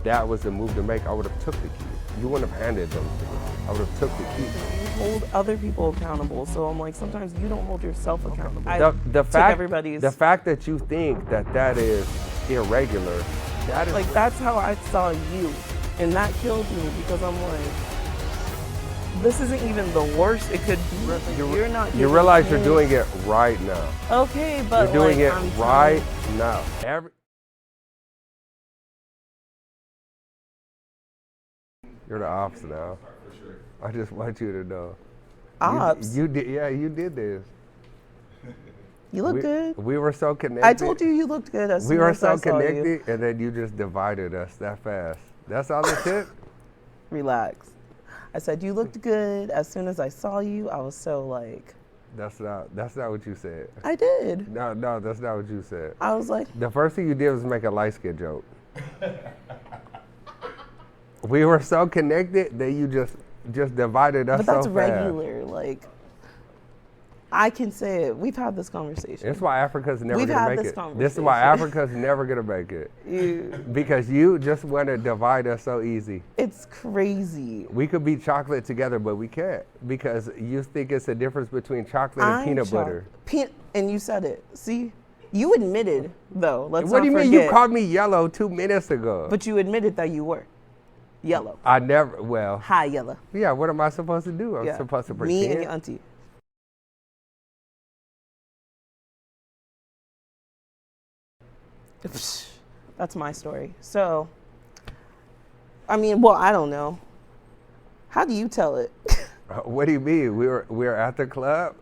that was the move to make, I would have took the keys. You wouldn't have handed them to me. I would have took the keys. You hold other people accountable, so I'm like, sometimes you don't hold yourself accountable. The fact that you think that is irregular, that is like, that's how I saw you, and that killed me because I'm like, this isn't even the worst it could be. You're not. You realize you're doing it right now. Okay, but you're doing like, it right now. You're the ops now. I just want you to know. Ops? You did. Yeah, you did this. You look good. We were so connected. I told you you looked good as soon we were as I so saw connected, you. and then you just divided us that fast. That's all it took. Relax. I said you looked good as soon as I saw you. I was so like. That's not what you said. I did. No, that's not what you said. I was like. The first thing you did was make a light skin joke. We were so connected that you just divided us so fast. But that's regular. Like, I can say it. We've had this conversation. That's why Africa's never gonna make it. This is why Africa's never gonna make it. Because you just want to divide us so easy. It's crazy. We could be chocolate together, but we can't because you think it's a difference between chocolate and peanut butter. And you said it. See, you admitted though. What do you mean? You called me yellow 2 minutes ago. But you admitted that you were yellow. I never. Well. High yellow. Yeah. What am I supposed to do? I'm supposed to pretend. Me and your auntie. That's my story. So, I mean, well, I don't know. How do you tell it? What do you mean? We were at the club.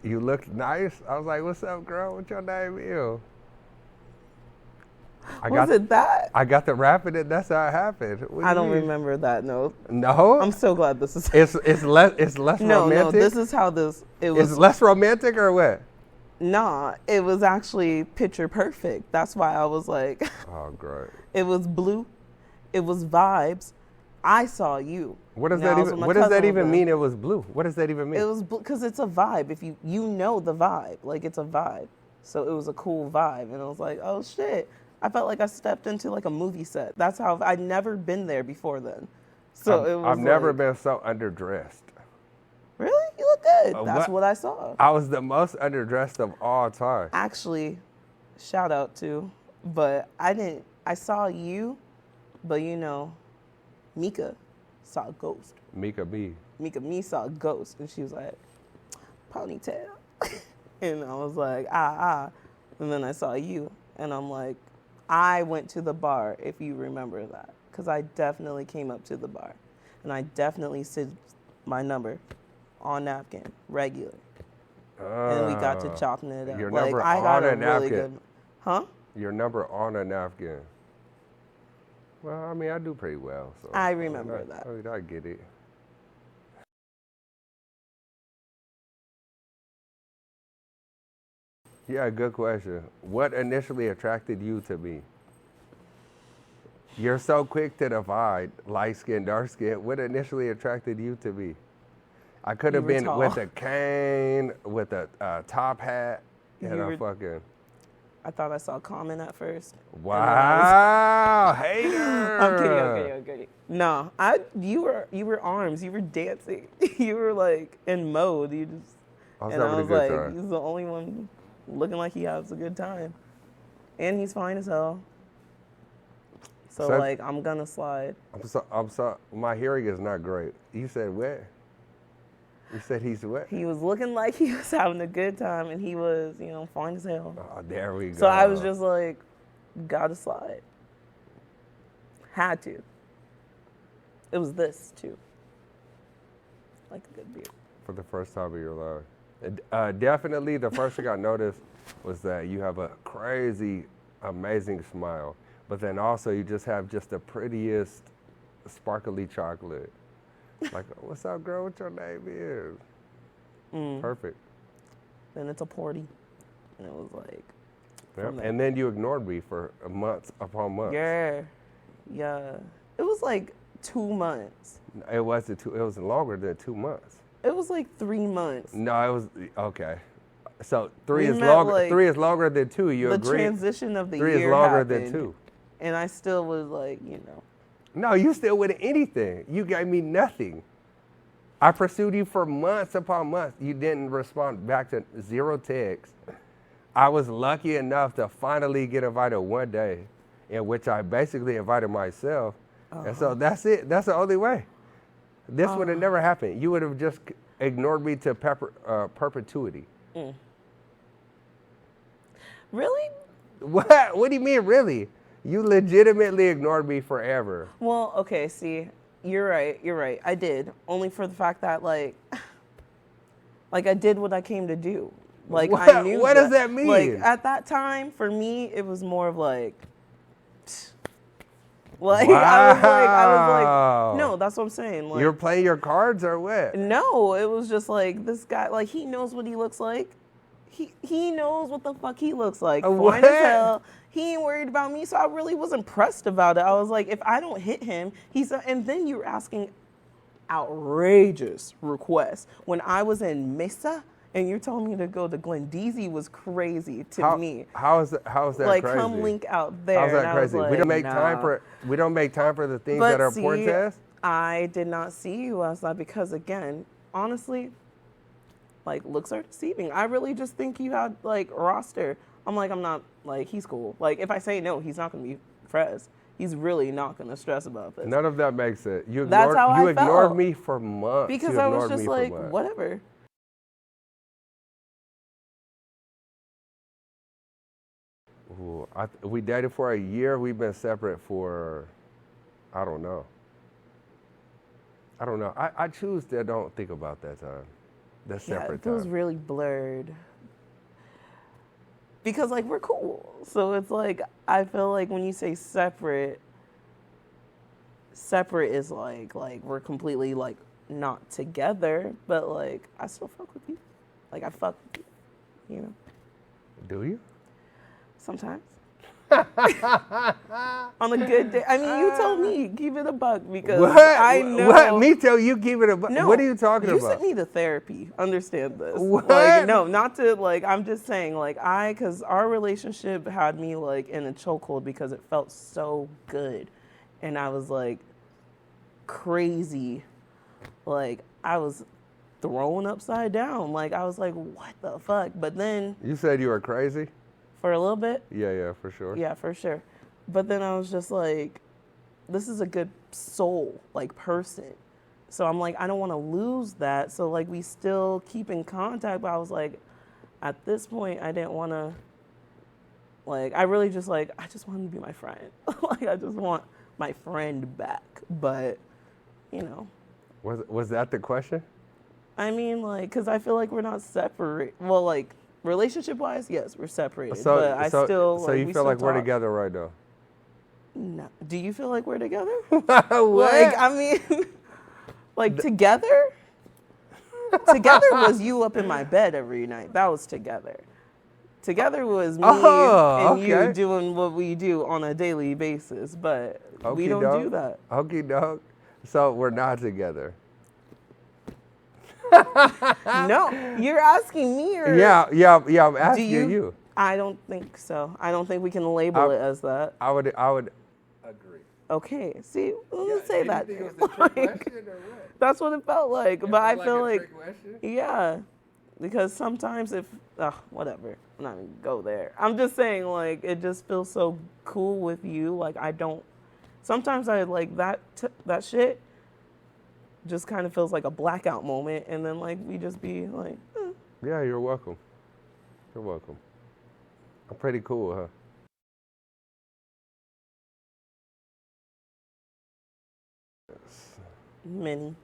You looked nice. I was like, "What's up, girl? What's your name?" Was it that? I got the rapping it. That's how it happened. I don't remember that. No. No. I'm so glad this is. It's less romantic. No. This is how this. It was. It's less romantic or what? Nah, it was actually picture perfect. That's why I was like. Oh, great. It was blue. It was vibes. I saw you. What does that even? What does that even mean? It was blue. What does that even mean? It was because it's a vibe. If you know the vibe, like it's a vibe. So it was a cool vibe, and I was like, oh shit. I felt like I stepped into like a movie set. That's how I'd never been there before then. So it was. I've never been so underdressed. Really? You look good. That's what I saw. I was the most underdressed of all time. Actually, shout out to, but I didn't. I saw you, but you know, Mika saw a ghost. Mika me saw a ghost, and she was like, ponytail. And I was like, ah. And then I saw you, and I'm like, I went to the bar, if you remember that, because I definitely came up to the bar, and I definitely said my number on napkin, regular. And we got to chopping it up. Your like, number I got on a a napkin. really good, huh? Your number on a napkin. Well, I mean, I do pretty well. So I remember that. I get it. Yeah, good question. What initially attracted you to me? You're so quick to divide light skin, dark skin. What initially attracted you to me? I could have been tall. With a cane, with a top hat, and a fucking. I thought I saw Common at first. Wow, hater. I'm kidding. No, you were arms. You were dancing. You were like in mode. You just. I was like, time. He's the only one looking like he has a good time, and he's fine as hell. So like, I'm gonna slide. I'm sorry. My hearing is not great. You said what? You said he's what? He was looking like he was having a good time, and he was, fine as hell. Oh, there we go. So I was just like, gotta slide. Had to. It was this, too. Like a good beer. For the first time in your life. Definitely the first thing I noticed was that you have a crazy, amazing smile. But then also you just have just the prettiest, sparkly chocolate. Like, what's up, girl? What your name is? Perfect. Then it's a party. And it was like. Yep. And then you ignored me for months upon months. Yeah. It was like 2 months. It wasn't it was longer than 2 months. It was like 3 months. No, it was okay. So three is longer. Like, 3 is longer than 2. You agree? The transition of the 3 year is longer happened, than 2. And I still was like, No, you still with anything. You gave me nothing. I pursued you for months upon months. You didn't respond back to 0 texts. I was lucky enough to finally get invited one day, in which I basically invited myself. And so that's it. That's the only way. This would have never happened. You would have just ignored me to perpetuity. Really? What? What do you mean, really? You legitimately ignored me forever. Well, okay, see, you're right. I did. Only for the fact that, like I did what I came to do. Like, I knew What does that mean? Like, at that time, for me, it was more of like, like, wow. I was like, no, that's what I'm saying. Like, You're playing your cards or what? no, it was just like, this guy, like, he knows what he looks like. He knows what the fuck he looks like. Fine as hell. He ain't worried about me, so I really wasn't pressed about it. I was like, if I don't hit him, and then you're asking outrageous requests. When I was in Mesa and you're telling me to go to Glendeezy was crazy to me. How is that like, crazy? Come link out there. How's that and crazy? Like, we don't make time for the things that are important to us. I did not see you as that because, again, honestly, like, looks are deceiving. I really just think you had, like, a roster. I'm not, like, he's cool. Like, if I say no, he's not going to be friends. He's really not going to stress about this. None of that makes sense. You ignored ignored me for months. Because I was just like, whatever. Ooh, we dated for a year. We've been separate for, I don't know. I choose to don't think about that time. That separate time. It feels really blurred. Because, like, we're cool. So it's like, I feel like when you say separate is like we're completely, like, not together. But, like, I still fuck with you. Like, I fuck with you, you know? Do you? Sometimes. On a good day. I mean, you told me, keep it a buck because what? I know. What? Me tell you keep it a buck? No, what are you talking about? You sent me to therapy. Understand this. What? Like, no, not to, like, I'm just saying, like, because our relationship had me, like, in a chokehold because it felt so good. And I was, like, crazy. Like, I was thrown upside down. Like, I was like, what the fuck? But then. You said you were crazy? For a little bit? Yeah, for sure. Yeah, for sure. But then I was just like, this is a good soul, like, person. So I'm like, I don't want to lose that. So, like, we still keep in contact. But I was like, at this point, I didn't want to, like, I really just, like, I just wanted to be my friend. Like, I just want my friend back. But, you know. Was that the question? I mean, like, because I feel like we're not separate. Well, like, relationship-wise, yes, we're separated. But So you feel like we're together right now? No. Do you feel like we're together? What? Like, I mean, like, together? Together was you up in my bed every night. That was together. Together was me and you doing what we do on a daily basis. But we don't do that. Okay, dog. So we're not together. No, you're asking me or yeah. I'm asking you. I don't think so. I don't think we can label it as that. I would agree. Okay, see, let's say that. It was a trick question or what? That's what it felt like. But I feel like, yeah, because sometimes whatever. I'm not gonna go there. I'm just saying, like, it just feels so cool with you. Like, sometimes I like that shit. Just kind of feels like a blackout moment, and then, like, we just be like, Yeah, you're welcome. You're welcome. I'm pretty cool, huh? Many.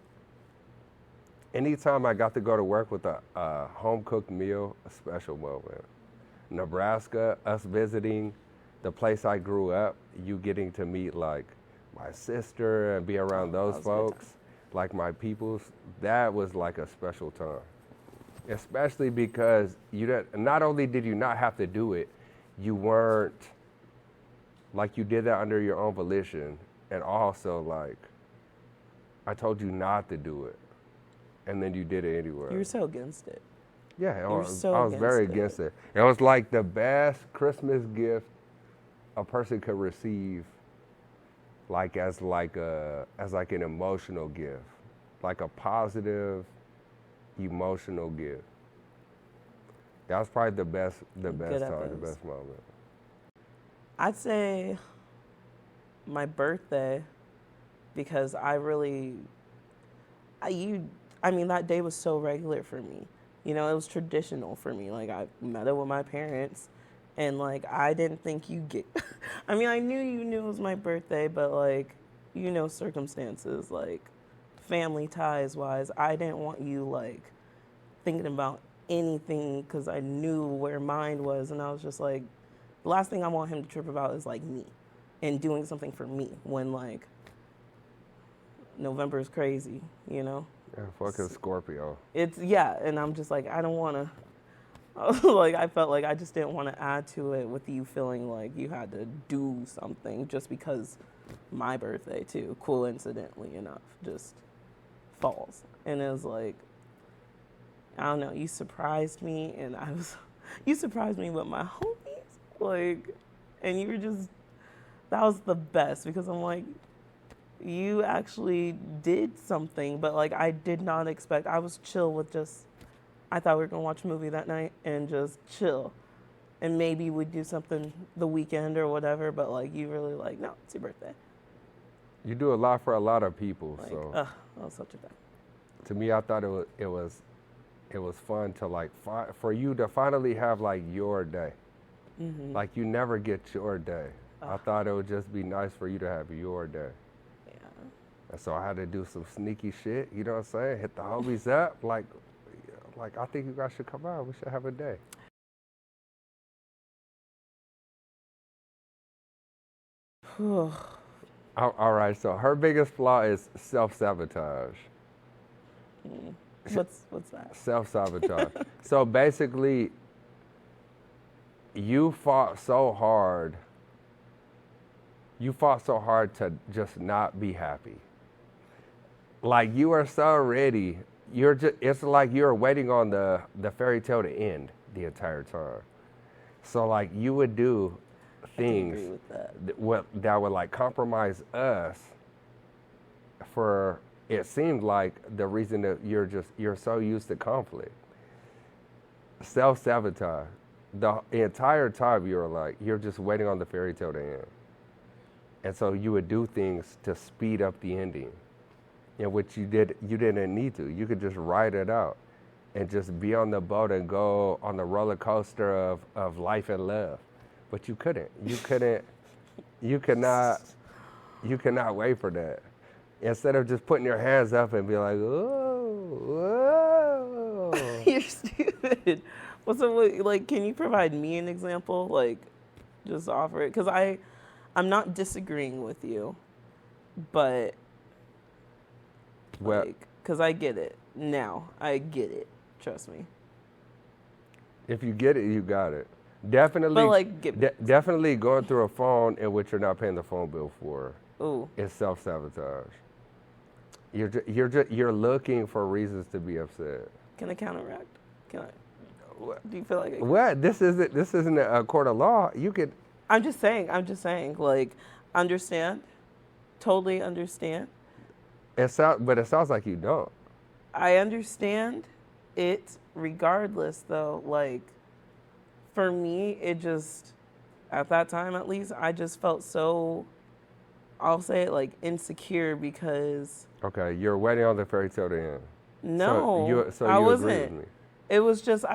Anytime I got to go to work with a home-cooked meal, a special moment. Nebraska, us visiting the place I grew up, you getting to meet, like, my sister and be around those folks. Like my peoples, that was like a special time. Especially because not only did you not have to do it, you weren't, like, you did that under your own volition. And also, like, I told you not to do it. And then you did it anyway. You were so against it. Yeah, I was very against it. It was like the best Christmas gift a person could receive. like as an emotional gift, like a positive emotional gift. That was probably the best Good time, at the those. best moment. I'd say my birthday, because I mean, that day was so regular for me. You know, it was traditional for me. Like, I met up with my parents, and, like, I didn't think you get... I mean, I knew you knew it was my birthday, but, like, you know, circumstances, like, family ties-wise, I didn't want you, like, thinking about anything because I knew where mine was, and I was just like, the last thing I want him to trip about is, like, me and doing something for me when, like, November is crazy, you know? Yeah, fucking Scorpio. And I'm just like, I don't want to, like, I felt like I just didn't want to add to it with you feeling like you had to do something just because my birthday, too, coincidentally enough, just falls. And it was like, I don't know, you surprised me, and you surprised me with my homies, like, and you were just, that was the best, because I'm like, you actually did something, but, like, I did not expect. I was chill with just, I thought we were going to watch a movie that night and just chill. And maybe we'd do something the weekend or whatever, but, like, you really, like, no, it's your birthday. You do a lot for a lot of people, Like, so. that was such a thing. To me, I thought it was fun to, like, for you to finally have, like, your day. Mm-hmm. Like, you never get your day. I thought it would just be nice for you to have your day. And so I had to do some sneaky shit, you know what I'm saying? Hit the homies up, like I think you guys should come out. We should have a day. All right, so her biggest flaw is self-sabotage. What's that? Self-sabotage. So basically, you fought so hard to just not be happy. Like, you are so ready. It's like you're waiting on the fairy tale to end the entire time. So, like, you would do things I can agree with that. that would, like, compromise us for, it seemed like, the reason that you're so used to conflict. Self-sabotage. The entire time you're just waiting on the fairy tale to end. And so you would do things to speed up the ending. In which you didn't need to. You could just ride it out and just be on the boat and go on the roller coaster of life and love. But you couldn't. You could not wait for that. Instead of just putting your hands up and be like, whoa, whoa. You're stupid. Well, so, like, can you provide me an example? Like, just offer it. Because I'm not disagreeing with you, but... Well, because I get it now. I get it. Trust me. If you get it, you got it. Definitely. But, like, definitely going through a phone in which you're not paying the phone bill for. Ooh. Is self-sabotage. You're looking for reasons to be upset. Can I counteract? Do you feel like what? This isn't a court of law. You could. I'm just saying. Like, understand. Totally understand. But it sounds like you don't. I understand it regardless, though. Like, for me, it just, at that time at least, I just felt so, I'll say it, like, insecure because... Okay, you're waiting on the fairy tale to end. No, so I you wasn't. agree with me. It was just,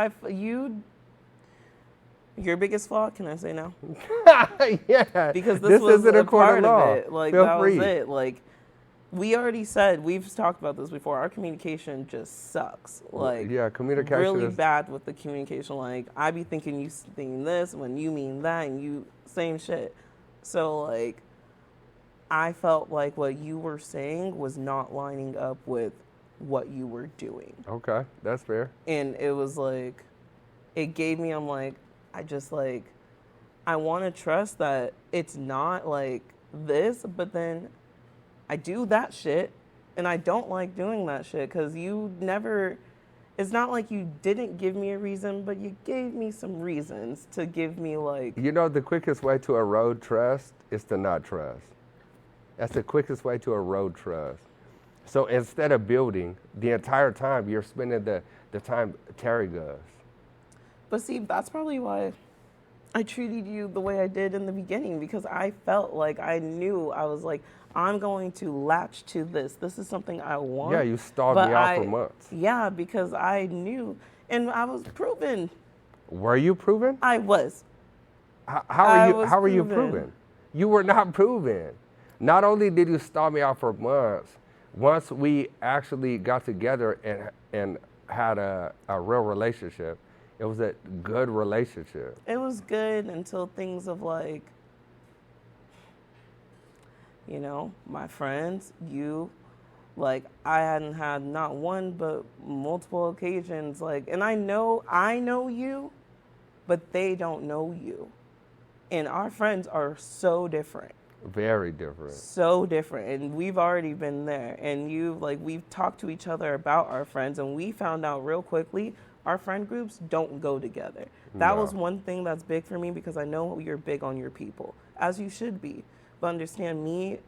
your biggest flaw, can I say no? Yeah. Because this was isn't a court part of law. of it. Like, Feel that free. was it. Like, we already said, we've talked about this before, our communication just sucks. Like, yeah, communication really is bad with the communication. Like, I be thinking you thinking this when you mean that, and you, same shit. So, like, I felt like what you were saying was not lining up with what you were doing. Okay, that's fair. And it was like, it gave me, I'm like, I want to trust that it's not like this, but then I do that shit, and I don't like doing that shit because you never, it's not like you didn't give me a reason, but you gave me some reasons to give me, like... You know, the quickest way to erode trust is to not trust. That's the quickest way to erode trust. So instead of building, the entire time you're spending the time tearing us. But see, that's probably why I treated you the way I did in the beginning, because I felt like I knew, I was like, I'm going to latch to this. This is something I want. Yeah, you stalled but me out for months. Yeah, because I knew, and I was proven. Were you proven? I was. How are you proven? You were not proven. Not only did you stall me out for months, once we actually got together and had a real relationship, it was a good relationship. It was good until things of like, my friends, you, like I hadn't had not one but multiple occasions, like, and I know you, but they don't know you. And our friends are so different. Very different. So different. And we've already been there. And we've talked to each other about our friends, and we found out real quickly our friend groups don't go together. That was one thing that's big for me, because I know you're big on your people, as you should be. But understand me,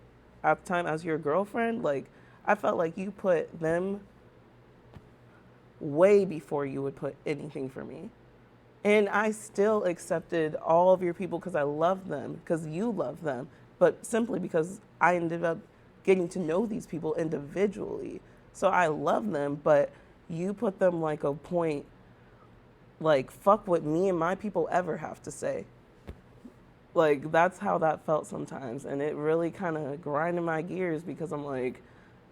at the time, as your girlfriend, like, I felt like you put them way before you would put anything for me. And I still accepted all of your people because I love them, because you love them, but simply because I ended up getting to know these people individually. So I love them, but you put them like a point, like, fuck what me and my people ever have to say. Like, that's how that felt sometimes. And it really kind of grinded my gears, because I'm like,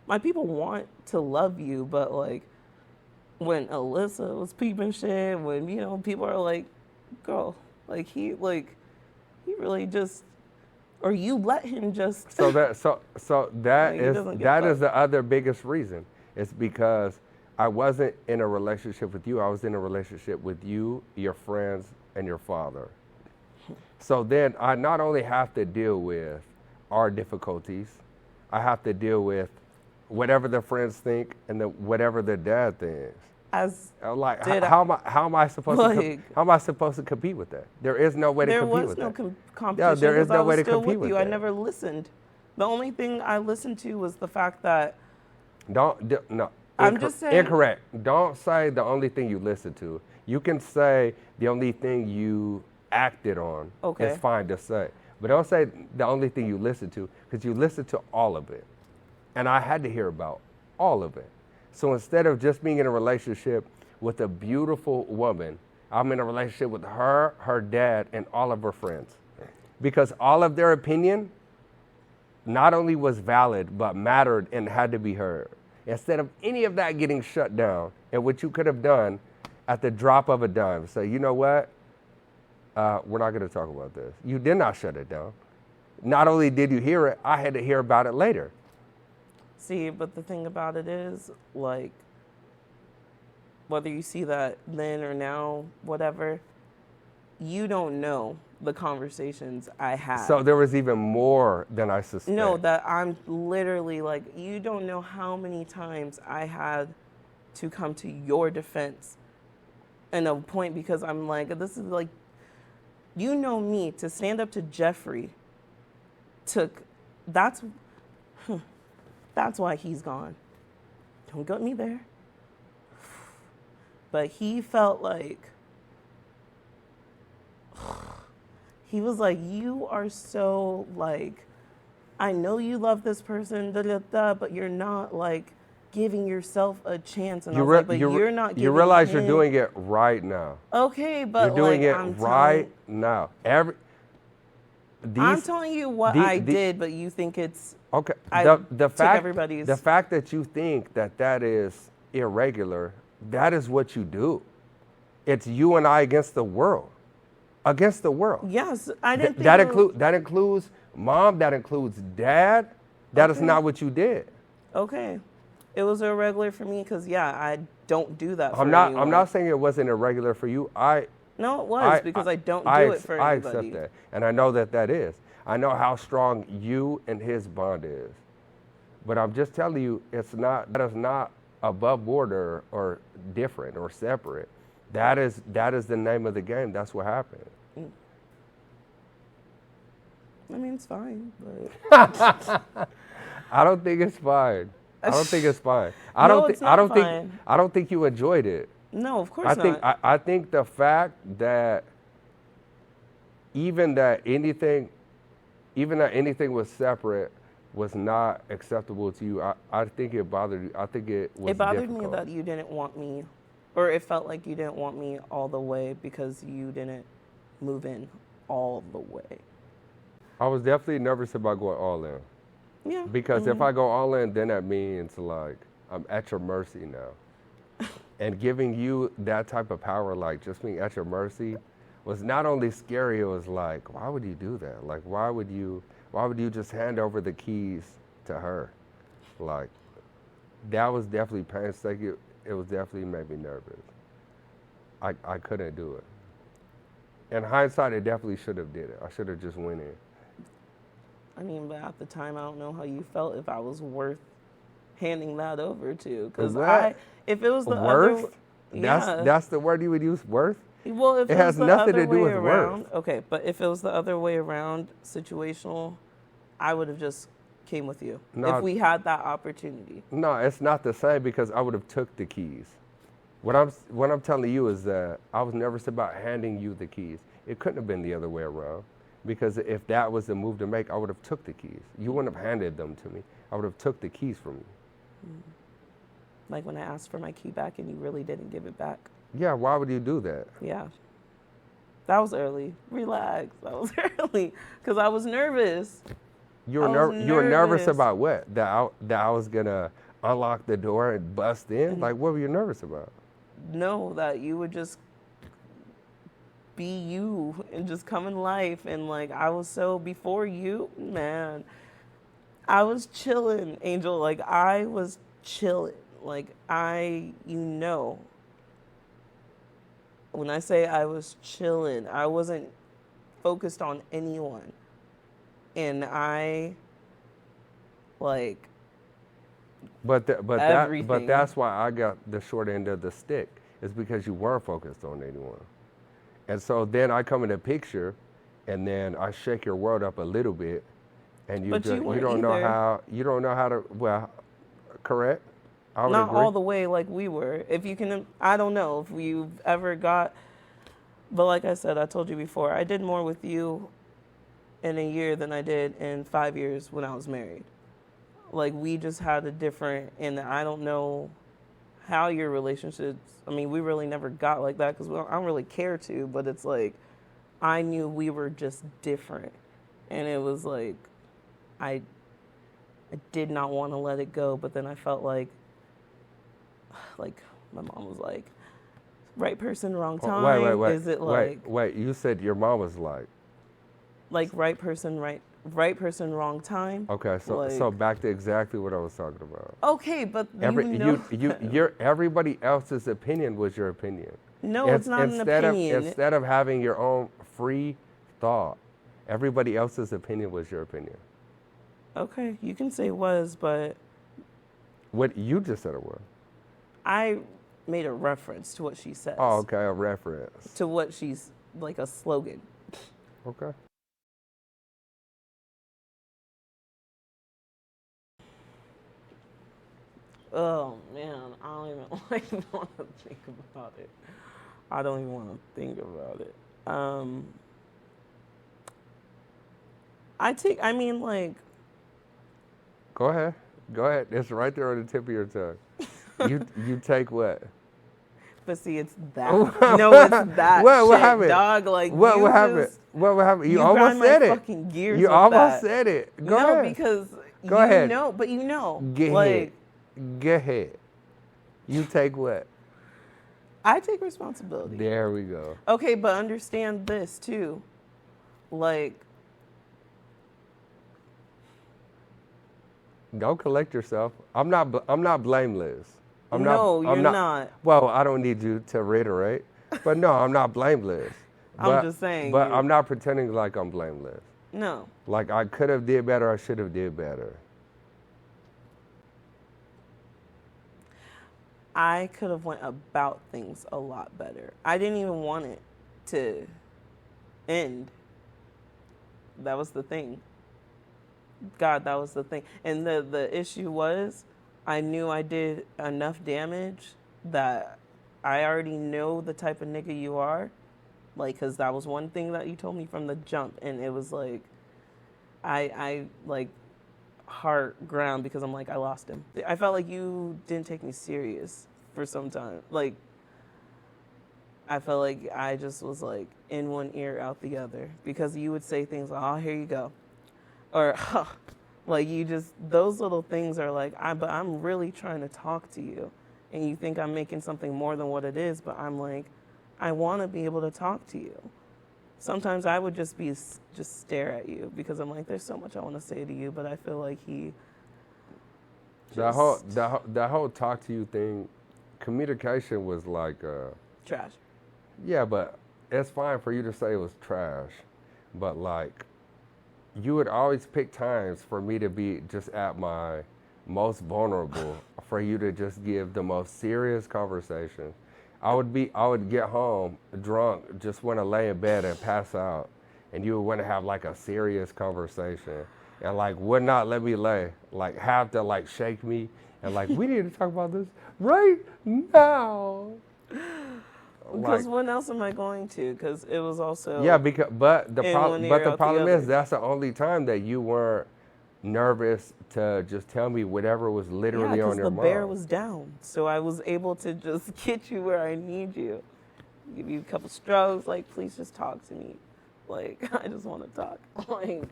my people want to love you, but like, when Alyssa was peeping shit, when, people are like, girl, like, he really just, or you let him just. So that like, is the other biggest reason. It's because I wasn't in a relationship with you. I was in a relationship with you, your friends, and your father. So then I not only have to deal with our difficulties, I have to deal with whatever the friends think and whatever their dad thinks. How am I supposed to compete with that? There is no way to compete with that. There was no competition. Yeah, there is no way to compete with you. that. I never listened. The only thing I listened to was the fact that. I'm just saying. Incorrect. Don't say the only thing you listened to. You can say the only thing you acted on. Okay. It's fine to say. But don't say the only thing you listened to, because you listened to all of it. And I had to hear about all of it. So instead of just being in a relationship with a beautiful woman, I'm in a relationship with her, her dad, and all of her friends. Because all of their opinion not only was valid, but mattered and had to be heard. Instead of any of that getting shut down, and what you could have done at the drop of a dime, say, you know what? We're not going to talk about this. You did not shut it down. Not only did you hear it, I had to hear about it later. See, but the thing about it is, like, whether you see that then or now, whatever, you don't know the conversations I had. So there was even more than I suspect. No, that I'm literally like, you don't know how many times I had to come to your defense in a point, because I'm like, this is like, you know me, to stand up to Jeffrey that's why he's gone. Don't get me there. But he felt like, he was like, you are so, like, I know you love this person, but you're not, like, giving yourself a chance. And you're not giving You realize him. You're doing it right now. Okay, but you're doing it right now. I'm telling you what I did, but you think it's okay. The fact that you think that is irregular, that is what you do. It's you and I against the world. Against the world. Yes, I didn't think that includes mom, that includes dad. That is not what you did. Okay. It was irregular for me because I don't do that for I'm not saying it wasn't irregular for you. No, it was, because I don't do it for anybody. I accept that. And I know that is. I know how strong you and his bond is. But I'm just telling you, that is not above board or different or separate. That is the name of the game. That's what happened. I mean, it's fine, but I don't think it's fine. I don't think it's fine. No, it's not fine. I don't think you enjoyed it. No, of course I think the fact that even that anything was separate was not acceptable to you. I think it bothered you. I think it was It bothered difficult. me that you didn't want me, or it felt like you didn't want me all the way because you didn't move in all the way. I was definitely nervous about going all in. Yeah. Because if I go all in, then that means like I'm at your mercy now. And giving you that type of power, like just being at your mercy, was not only scary, it was like, why would you do that? Like, why would you just hand over the keys to her? Like, that was definitely painstaking. It was definitely made me nervous. I couldn't do it. In hindsight, it definitely should have did it. I should have just went in. I mean, but at the time, I don't know how you felt if I was worth handing that over to. Because if it was the worth, other, yeah. That's the word you would use, worth. Well, if it it has was the nothing other to do way with around, worth. okay. But if it was the other way around, situational, I would have just came with you if we had that opportunity. No, it's not the same because I would have took the keys. What I'm telling you is that I was nervous about handing you the keys. It couldn't have been the other way around. Because if that was the move to make, I would have took the keys. You wouldn't have handed them to me. I would have took the keys from you. Like when I asked for my key back and you really didn't give it back. Yeah, why would you do that? Yeah. That was early. Relax. That was early. Because I was nervous. You were nervous about what? That I was going to unlock the door and bust in? Like, what were you nervous about? No, that you would just be you and just come in life. And like I was so before you, man, I was chilling, Angel. Like I was chilling. Like when I say I was chilling, I wasn't focused on anyone. And I like but everything. that's why I got the short end of the stick. It's because you weren't focused on anyone. And so then I come in the picture, and then I shake your world up a little bit, and you don't know how to, well, correct? I would Not agree. all the way like we were. If you can, I don't know if you've ever got, but like I said, I told you before, I did more with you in a year than I did in 5 years when I was married. Like we just had a different, and I don't know how your relationships, I mean, we really never got like that because I don't really care to, but it's like, I knew we were just different. And it was like, I did not want to let it go, but then I felt like my mom was like, right person, wrong time. Wait. Is it like, wait, you said your mom was like right person, wrong time? Okay, so back to exactly what I was talking about. Okay, but your everybody else's opinion was your opinion. No, it's not an opinion. Instead of having your own free thought, everybody else's opinion was your opinion. Okay, you can say was, but what you just said it was. I made a reference to what she says. Oh, okay, a reference. To what she's, like a slogan. Okay. Oh, man, I don't even want to think about it. I don't even want to think about it. Go ahead. It's right there on the tip of your tongue. You take what? But see, it's that. No, it's that what happened? Dog. Like what happened? What happened? You almost said it. Fucking gears you with almost that. said it. Go no, ahead. Because Go ahead. know, but you know. Get ahead. Go ahead. You take what? I take responsibility. There we go. Okay, but understand this too. Like, don't collect yourself. I'm not blameless. You're not. Well, I don't need you to reiterate, but no, I'm not blameless. I'm just saying. But I'm not pretending like I'm blameless. No. Like I could have did better. I should have did better. I could have went about things a lot better. I didn't even want it to end. that was the thing. God, that was the thing. And the issue was, I knew I did enough damage that I already know the type of nigga you are. Like, because that was one thing that you told me from the jump. And it was like, I like, heart ground because I'm like, I lost him. I felt like you didn't take me serious for some time. Like, I felt like I just was like in one ear, out the other. Because you would say things like, oh, here you go. Or, huh. Like, you just, those little things are like, but I'm really trying to talk to you. And you think I'm making something more than what it is, but I'm like, I want to be able to talk to you. Sometimes I would just stare at you because I'm like, there's so much I want to say to you, but I feel like he just... That whole talk to you thing, communication was like... trash. Yeah, but it's fine for you to say it was trash. But like, you would always pick times for me to be just at my most vulnerable, for you to just give the most serious conversation. I would get home drunk, just want to lay in bed and pass out, and you would want to have like a serious conversation, and like would not let me lay, like have to like shake me, and like we need to talk about this right now. Because like, when else am I going to? Because it was also but the problem is that's the only time that you weren't nervous to just tell me whatever was literally on your mind. The bear was down, so I was able to just get you where I need you. Give you a couple strokes, like, please just talk to me. Like, I just want to talk. Like,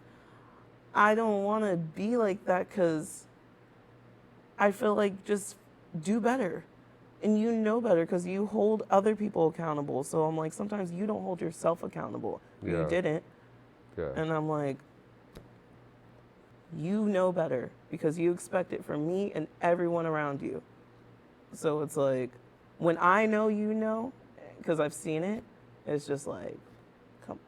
I don't want to be like that because I feel like just do better. And you know better because you hold other people accountable. So I'm like, sometimes you don't hold yourself accountable. Yeah. You didn't. Yeah. And I'm like, you know better because you expect it from me and everyone around you. So it's like, when I know you know, because I've seen it, it's just like, come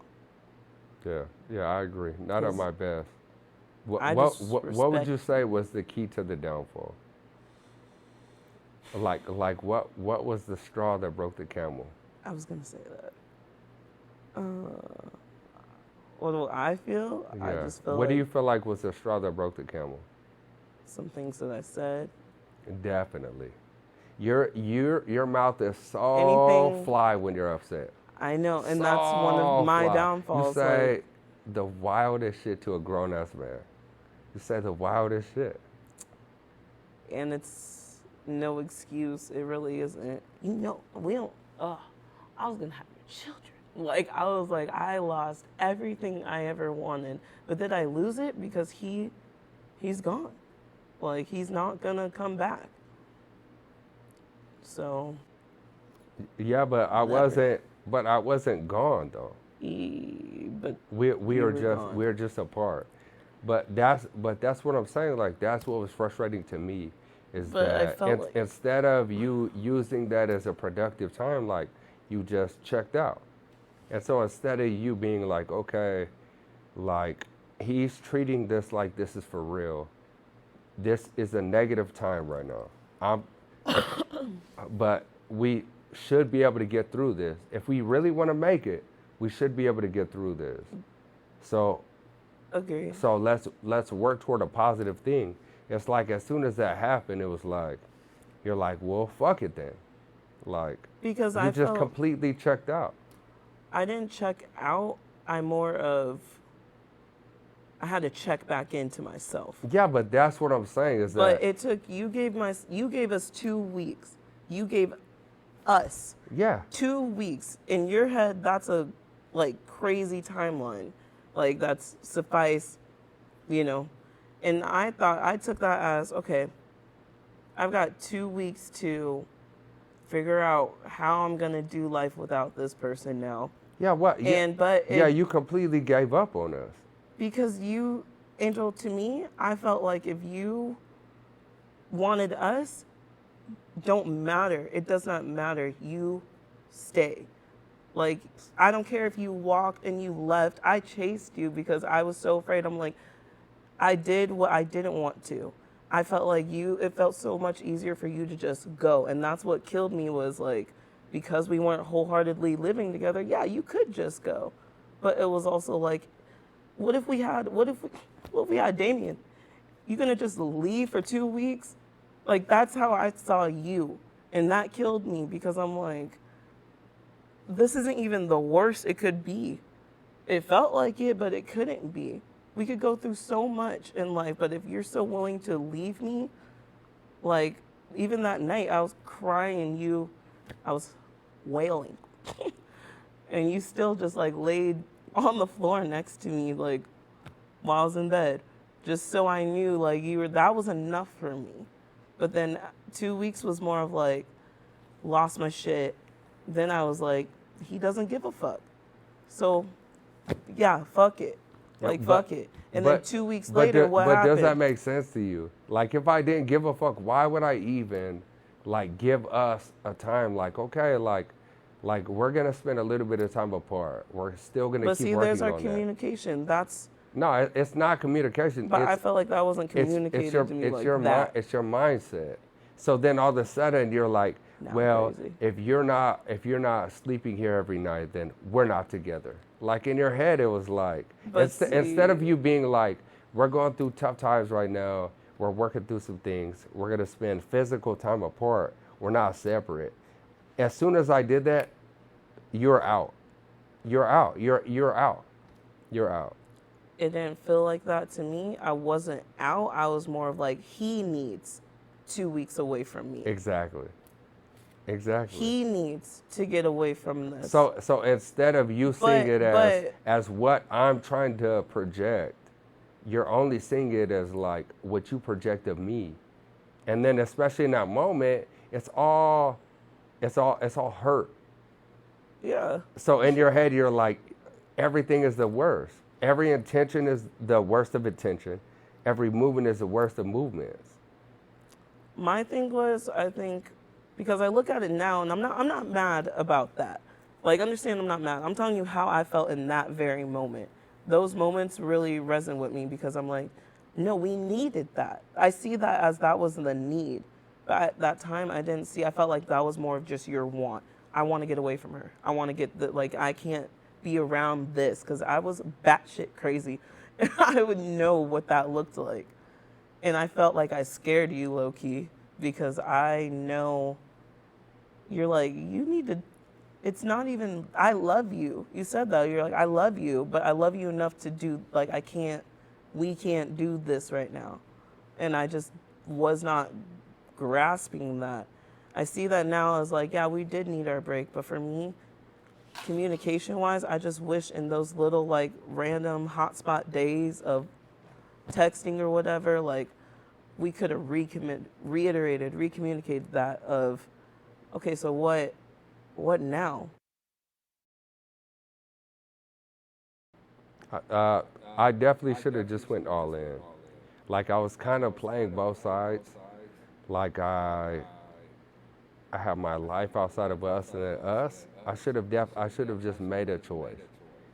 on. Yeah, I agree. Not at my best. What would you say was the key to the downfall? Like what was the straw that broke the camel? I was gonna say that. What do I feel? Yeah. I just feel what do you feel like was the straw that broke the camel? Some things that I said. Definitely. Your mouth is so fly when you're upset. I know, and that's one of my downfalls. You say the wildest shit to a grown ass man. You say the wildest shit. And it's no excuse. It really isn't. You know, we don't. I was gonna have your children. Like, I was like, I lost everything I ever wanted. But did I lose it? Because he's gone. Like, he's not gonna come back. So. Yeah, but I wasn't gone though. But we're just apart. But that's what I'm saying. Like, that's what was frustrating to me. Is that instead of you using that as a productive time, like, you just checked out. And so instead of you being like, okay, like, he's treating this like this is for real. This is a negative time right now. But we should be able to get through this. If we really want to make it, we should be able to get through this. So, agree. So let's work toward a positive thing. It's like as soon as that happened, it was like, you're like, well, fuck it then. Like, because you just completely checked out. I didn't check out. I had to check back into myself. Yeah, but that's what I'm saying is that. But it took, you gave us 2 weeks. You gave us 2 weeks. In your head, that's a like crazy timeline. Like, that's suffice, you know. And I took that as, okay, I've got 2 weeks to figure out how I'm going to do life without this person now. Yeah, what? You completely gave up on us. Because you, Angel, to me, I felt like if you wanted us, don't matter. It does not matter. You stay. Like, I don't care if you walked and you left. I chased you because I was so afraid. I'm like, I did what I didn't want to. I felt like it felt so much easier for you to just go. And that's what killed me was like, because we weren't wholeheartedly living together, yeah, you could just go. But it was also like, what if we had Damien? You gonna just leave for 2 weeks? Like, that's how I saw you. And that killed me because I'm like, this isn't even the worst it could be. It felt like it, but it couldn't be. We could go through so much in life, but if you're so willing to leave me, like, even that night, I was crying, I was wailing. And you still just, like, laid on the floor next to me, like, while I was in bed, just so I knew, like, that was enough for me. But then 2 weeks was more of, like, lost my shit. Then I was like, he doesn't give a fuck. So, yeah, fuck it. Like, fuck it. And then 2 weeks later, what happened? But does that make sense to you? Like, if I didn't give a fuck, why would I even, like, give us a time? Like, okay, like we're going to spend a little bit of time apart. We're still going to keep working on that. But see, there's our communication. No, it's not communication. But I felt like that wasn't communicated to me like that. It's your mindset. So then all of a sudden you're like, well, if you're not sleeping here every night, then we're not together. Like, in your head, it was like, instead of you being like, we're going through tough times right now, we're working through some things, we're going to spend physical time apart, we're not separate. As soon as I did that, you're out. You're out. You're out. You're out. It didn't feel like that to me. I wasn't out. I was more of like, he needs 2 weeks away from me. Exactly. He needs to get away from this. So instead of you seeing it as what I'm trying to project, you're only seeing it as like what you project of me. And then especially in that moment, it's all hurt. Yeah. So in your head, you're like, everything is the worst. Every intention is the worst of intention. Every movement is the worst of movements. My thing was, I think, because I look at it now, and I'm not mad about that. Like, understand, I'm not mad. I'm telling you how I felt in that very moment. Those moments really resonate with me because I'm like, no, we needed that. I see that as that was the need. But at that time, I didn't see. I felt like that was more of just your want. I want to get away from her. I want to get I can't be around this because I was batshit crazy. And I would know what that looked like. And I felt like I scared you, low-key, because I know you're like, you need to, it's not even, I love you. You said that. You're like, I love you, but I love you enough to do, like, we can't do this right now. And I just was not grasping that. I see that now as like, yeah, we did need our break, but for me, communication-wise, I just wish in those little, like, random hotspot days of texting or whatever, like, we could have recommunicated that of, okay, so what now? I definitely should have just went all in. Like, I was kind of playing both sides. Like, I have my life outside of us and then us. I should have just made a choice.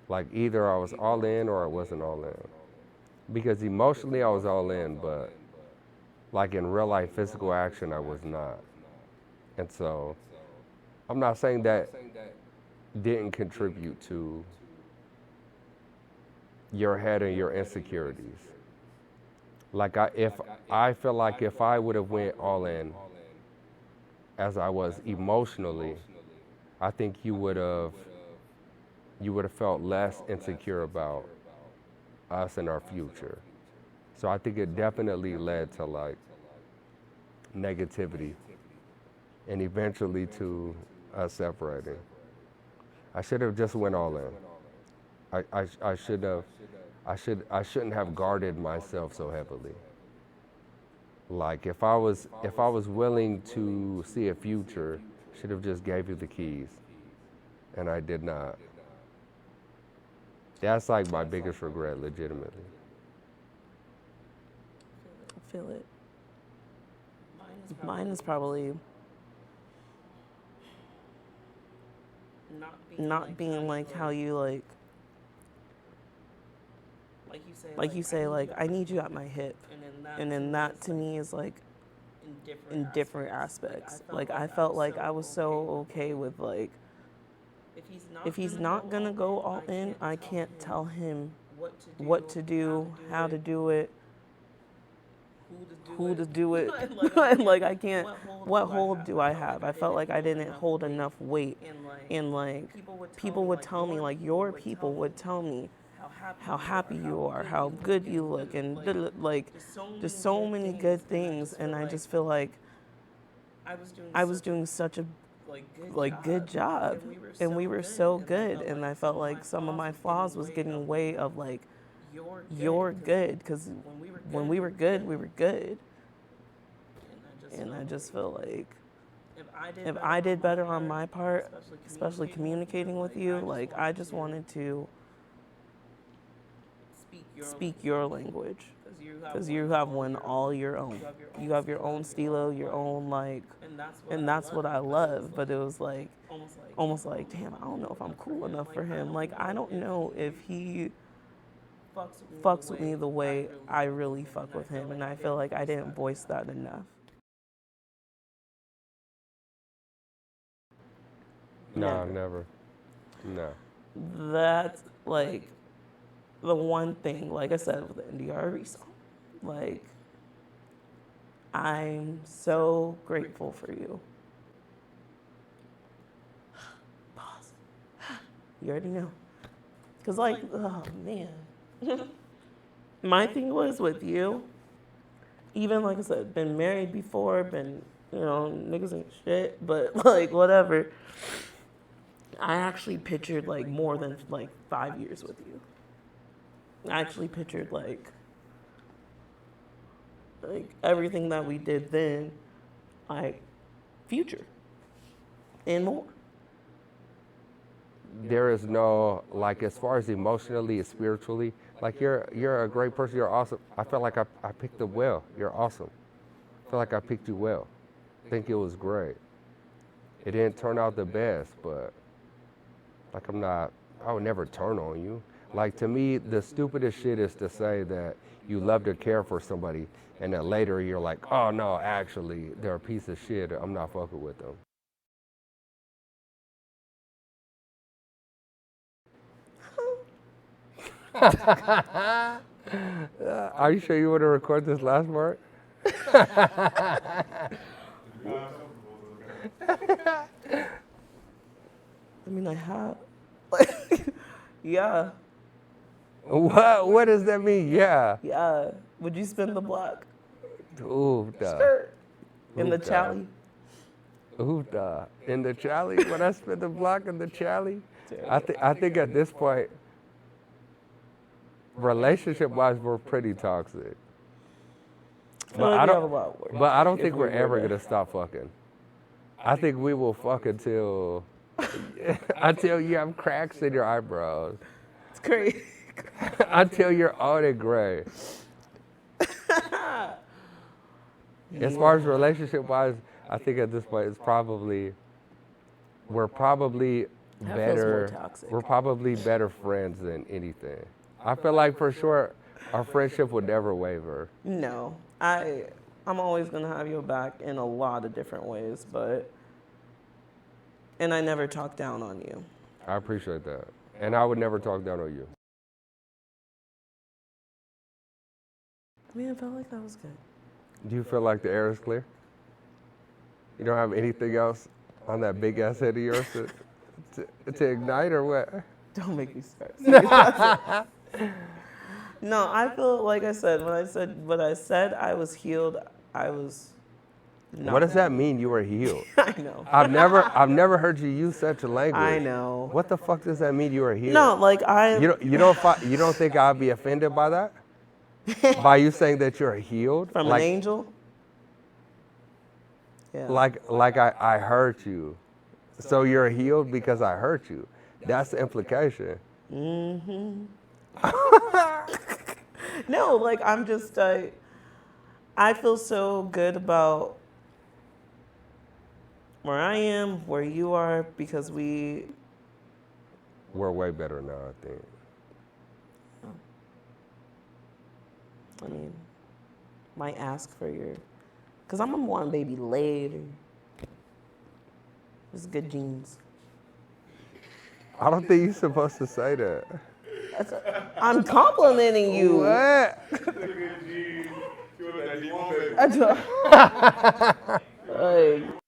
Like, either I was all in or I wasn't all in. Because emotionally I was all in, but like in real life physical action I was not. And so I'm not saying that didn't contribute to your head and your insecurities. Like, I feel like if I would have went all in as I was emotionally, I think you would have felt less insecure about us and our future. So I think it definitely led to like negativity and eventually to us separating. I should have just went all in. I shouldn't have guarded myself so heavily. Like, if I was willing to see a future, should have just gave you the keys, and I did not. That's like my biggest regret, legitimately. I feel it. Mine is probably not being like how you like you say, like, I need you at my hip. And then that to me is like in different aspects. Like, I felt like I was so okay with, like, if he's not gonna go all in, I can't tell him what to do, how to do it, who to do it. Like I can't. What hold do I have? I felt like I didn't hold enough weight, and like people would tell me, like your people would tell me how happy you are, how good you look, and like just so many good things, and I just feel like I was doing such a good job, and we were so good, and I felt like some of my flaws was getting in the way of like you're good, because when we were good, we were good, and I just feel like if I did better on my part, especially communicating with you, like I just wanted to speak your language, because you have one all your own. You have your own stilo, your own like, and that's what I love. But it was like almost like, damn, I don't know if I'm cool enough for him. Like I don't know if he fucks with me the way I really fuck with him, and I feel like I didn't voice that enough. No, never. No. That's like the one thing, like I said, with the NDRE song. Like, I'm so grateful for you. Pause. You already know. Because, like, oh, man. My thing was with you, even, like I said, been married before, been, niggas ain't shit, but, like, whatever. I actually pictured, like, more than, like, 5 years with you. I actually pictured, like everything that we did then, like, future and more. There is no, like, as far as emotionally and spiritually, like, you're a great person. You're awesome. I felt like I picked them well. You're awesome. I feel like I picked you well. I think it was great. It didn't turn out the best, but, like, I would never turn on you. Like, to me, the stupidest shit is to say that you love to care for somebody, and then later you're like, oh, no, actually, they're a piece of shit. I'm not fucking with them. Are you sure you want to record this last part? I mean, I have. Yeah. What does that mean? Yeah. Yeah. Would you spin the block? Ooh, duh. Skirt. In the chally? Ooh, duh. In the chally? When I spin the block in the chally? I think at this point, relationship-wise, we're pretty toxic. But I don't think we're ever going to stop fucking. I think we will fuck until you have cracks in your eyebrows. It's crazy. Until you're old and gray. As far as relationship-wise, I think at this point we're probably better friends than anything. I feel like for sure our friendship would never waver. No, I'm always gonna have your back in a lot of different ways, and I never talk down on you. I appreciate that, and I would never talk down on you. Man, I felt like that was good. Do you feel like the air is clear? You don't have anything else on that big ass head of yours to ignite, or what? Don't make me start. No, I feel like I said, when I said what I said, I was healed. I was not. What does that mean, you were healed? I know. I've never heard you use such a language. I know. What the fuck does that mean, you were healed? No, like You don't think I'd be offended by that? By you saying that you're healed? From an angel? Yeah. Like I hurt you. So you're healed because I hurt you. That's the implication. Mm-hmm. No, like I'm just, I feel so good about where I am, where you are, because we're way better now, I think. I mean, might ask for because I'm gonna want a baby later. It's good genes. I don't think you're supposed to say that. I'm complimenting you. What? I don't- like,